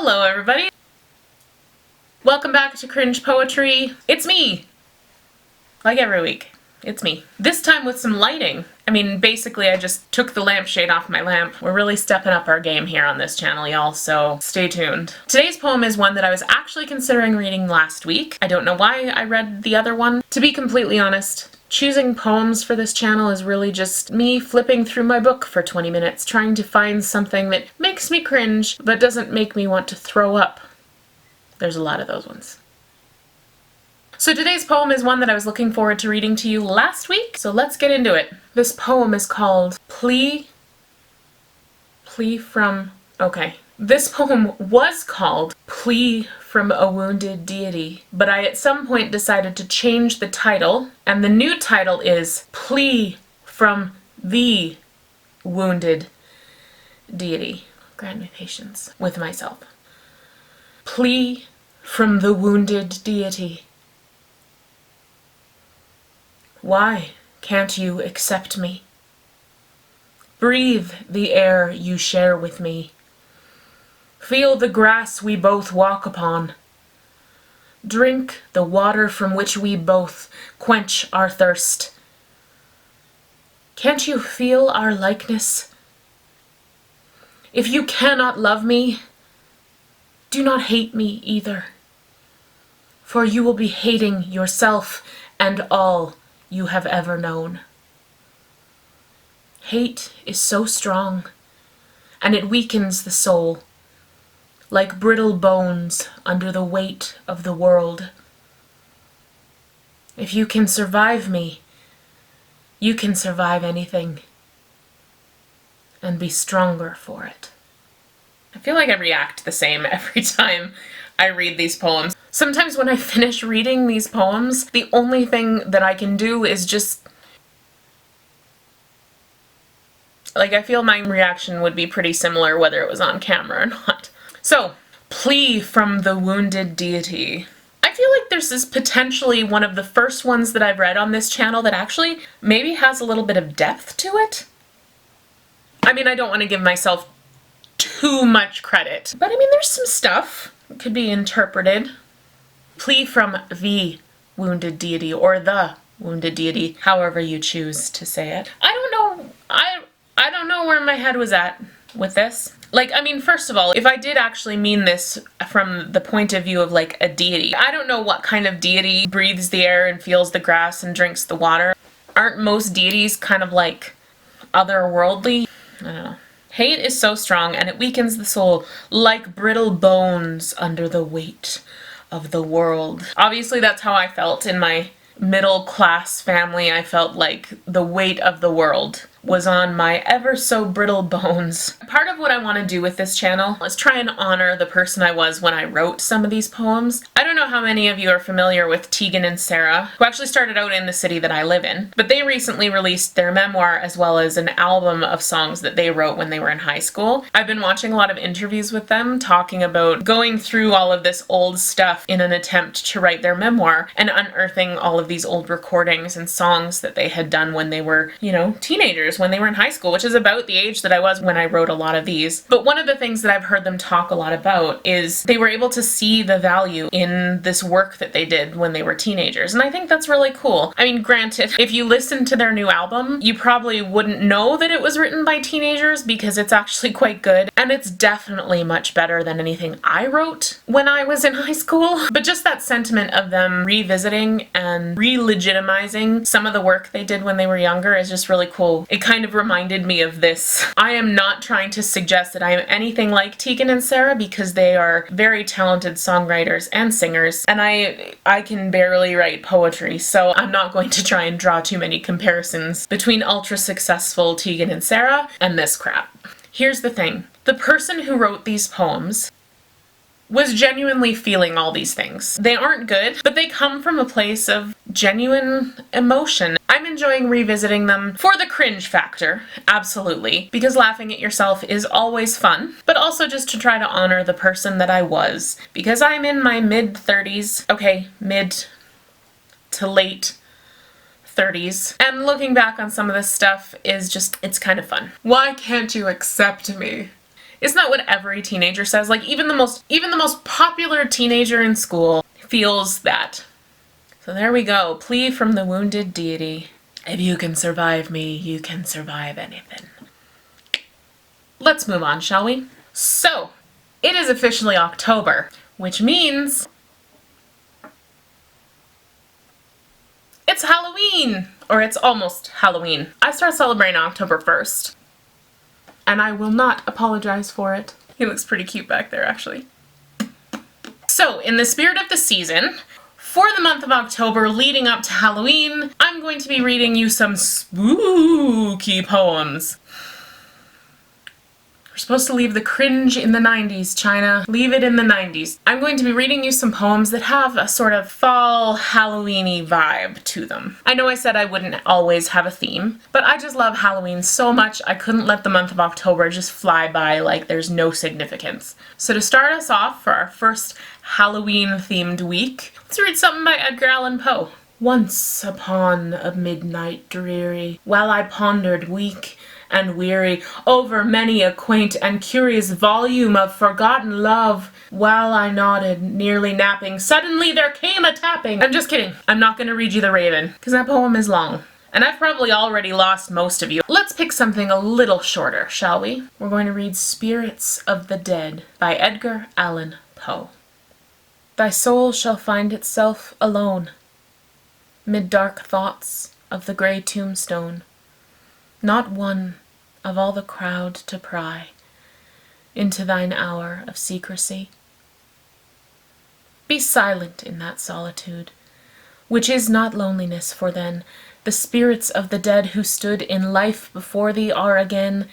Hello everybody! Welcome back to Cringe Poetry. It's me! Like every week. It's me. This time with some lighting. I mean, basically I just took the lampshade off my lamp. We're really stepping up our game here on this channel, y'all, so stay tuned. Today's poem is one that I was actually considering reading last week. I don't know why I read the other one. To be completely honest, choosing poems for this channel is really just me flipping through my book for 20 minutes, trying to find something that makes me cringe, but doesn't make me want to throw up. There's a lot of those ones. So today's poem is one that I was looking forward to reading to you last week, so let's get into it. This poem is called Plea from... okay. This poem was called Plea from a Wounded Deity, but I at some point decided to change the title, and the new title is Plea from the Wounded Deity. Grant me patience with myself. Plea from the Wounded Deity. Why can't you accept me? Breathe the air you share with me. Feel the grass we both walk upon. Drink the water from which we both quench our thirst. Can't you feel our likeness? If you cannot love me, do not hate me either, for you will be hating yourself and all you have ever known. Hate is so strong, and it weakens the soul, like brittle bones under the weight of the world. If you can survive me, you can survive anything, and be stronger for it. I feel like I react the same every time I read these poems. Sometimes when I finish reading these poems, the only thing that I can do is just... like, I feel my reaction would be pretty similar whether it was on camera or not. So, Plea from the Wounded Deity. I feel like this is potentially one of the first ones that I've read on this channel that actually maybe has a little bit of depth to it. I mean, I don't want to give myself too much credit, but I mean, there's some stuff that could be interpreted. Plea from the Wounded Deity, or the Wounded Deity, however you choose to say it. I don't know, I don't know where my head was at with this. Like, I mean, first of all, if I did actually mean this from the point of view of like a deity, I don't know what kind of deity breathes the air and feels the grass and drinks the water. Aren't most deities kind of like otherworldly? I don't know. Hate is so strong, and it weakens the soul like brittle bones under the weight of the world. Obviously, that's how I felt in my middle class family. I felt like the weight of the world was on my ever so brittle bones. Part of what I want to do with this channel is try and honor the person I was when I wrote some of these poems. I don't know how many of you are familiar with Tegan and Sara, who actually started out in the city that I live in, but they recently released their memoir as well as an album of songs that they wrote when they were in high school. I've been watching a lot of interviews with them talking about going through all of this old stuff in an attempt to write their memoir and unearthing all of these old recordings and songs that they had done when they were, you know, teenagers, when they were in high school, which is about the age that I was when I wrote a lot of these. But one of the things that I've heard them talk a lot about is they were able to see the value in this work that they did when they were teenagers, and I think that's really cool. I mean, granted, if you listen to their new album, you probably wouldn't know that it was written by teenagers because it's actually quite good, and it's definitely much better than anything I wrote when I was in high school. But just that sentiment of them revisiting and re-legitimizing some of the work they did when they were younger is just really cool. It kind of reminded me of this. I am not trying to suggest that I am anything like Tegan and Sara because they are very talented songwriters and singers, and I can barely write poetry, so I'm not going to try and draw too many comparisons between ultra successful Tegan and Sara and this crap. Here's the thing. The person who wrote these poems was genuinely feeling all these things. They aren't good, but they come from a place of genuine emotion. I'm enjoying revisiting them for the cringe factor, absolutely, because laughing at yourself is always fun, but also just to try to honor the person that I was, because I'm in my mid-30s, okay, mid to late 30s, and looking back on some of this stuff is just, it's kind of fun. Why can't you accept me? Isn't that what every teenager says? Like even the most popular teenager in school feels that. So there we go. Plea from the wounded deity. If you can survive me, you can survive anything. Let's move on, shall we? So, it is officially October, which means it's Halloween! Or it's almost Halloween. I start celebrating October 1st. And I will not apologize for it. He looks pretty cute back there, actually. So, in the spirit of the season, for the month of October leading up to Halloween, I'm going to be reading you some spooky poems. We're supposed to leave the cringe in the 90s, China. Leave it in the 90s. I'm going to be reading you some poems that have a sort of fall Halloween-y vibe to them. I know I said I wouldn't always have a theme, but I just love Halloween so much I couldn't let the month of October just fly by like there's no significance. So to start us off for our first Halloween-themed week, let's read something by Edgar Allan Poe. Once upon a midnight dreary, while I pondered weak and weary over many a quaint and curious volume of forgotten love, while I nodded, nearly napping, suddenly there came a tapping. I'm just kidding. I'm not going to read you The Raven, because that poem is long. And I've probably already lost most of you. Let's pick something a little shorter, shall we? We're going to read Spirits of the Dead by Edgar Allan Poe. Thy soul shall find itself alone, mid dark thoughts of the grey tombstone, not one of all the crowd to pry into thine hour of secrecy. Be silent in that solitude, which is not loneliness, for then the spirits of the dead who stood in life before thee are again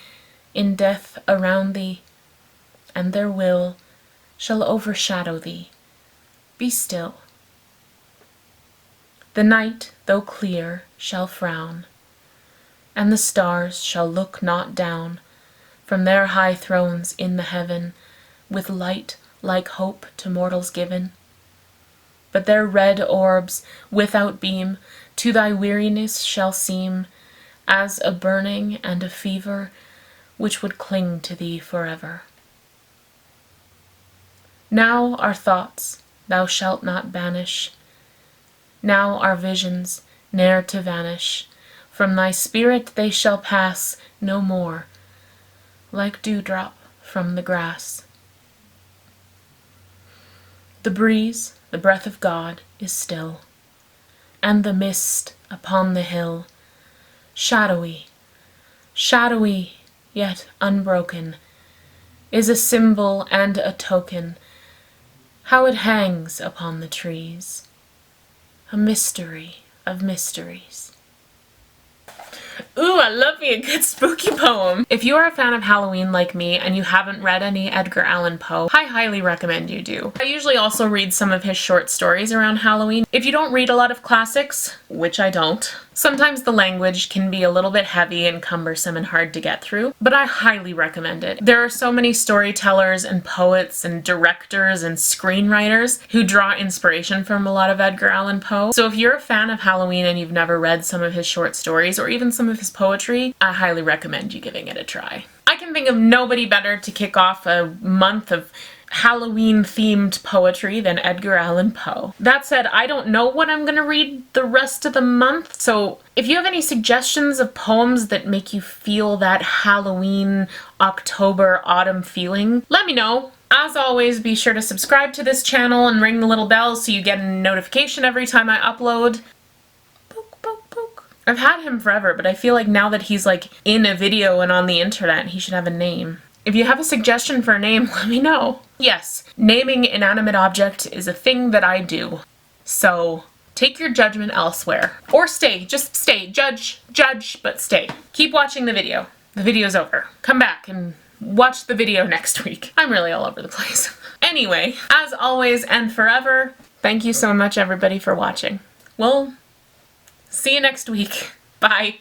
in death around thee, and their will shall overshadow thee. Be still. The night, though clear, shall frown, and the stars shall look not down from their high thrones in the heaven with light like hope to mortals given. But their red orbs without beam to thy weariness shall seem as a burning and a fever which would cling to thee forever. Now our thoughts thou shalt not banish, now our visions ne'er to vanish, from thy spirit they shall pass no more, like dewdrop from the grass. The breeze, the breath of God, is still, and the mist upon the hill, shadowy, shadowy, yet unbroken, is a symbol and a token, how it hangs upon the trees, a mystery of mysteries. Ooh, I love me a good spooky poem. If you are a fan of Halloween like me and you haven't read any Edgar Allan Poe, I highly recommend you do. I usually also read some of his short stories around Halloween. If you don't read a lot of classics, which I don't, sometimes the language can be a little bit heavy and cumbersome and hard to get through, but I highly recommend it. There are so many storytellers and poets and directors and screenwriters who draw inspiration from a lot of Edgar Allan Poe. So if you're a fan of Halloween and you've never read some of his short stories or even some of his poetry, I highly recommend you giving it a try. I can think of nobody better to kick off a month of Halloween-themed poetry than Edgar Allan Poe. That said, I don't know what I'm gonna read the rest of the month, so if you have any suggestions of poems that make you feel that Halloween, October, autumn feeling, let me know. As always, be sure to subscribe to this channel and ring the little bell so you get a notification every time I upload. Poke, poke, poke. I've had him forever, but I feel like now that he's like in a video and on the internet, he should have a name. If you have a suggestion for a name, let me know. Yes, naming inanimate object is a thing that I do. So take your judgment elsewhere. Or stay, just stay. Judge, but stay. Keep watching the video. The video's over. Come back and watch the video next week. I'm really all over the place. Anyway, as always and forever, thank you so much everybody for watching. Well, see you next week. Bye.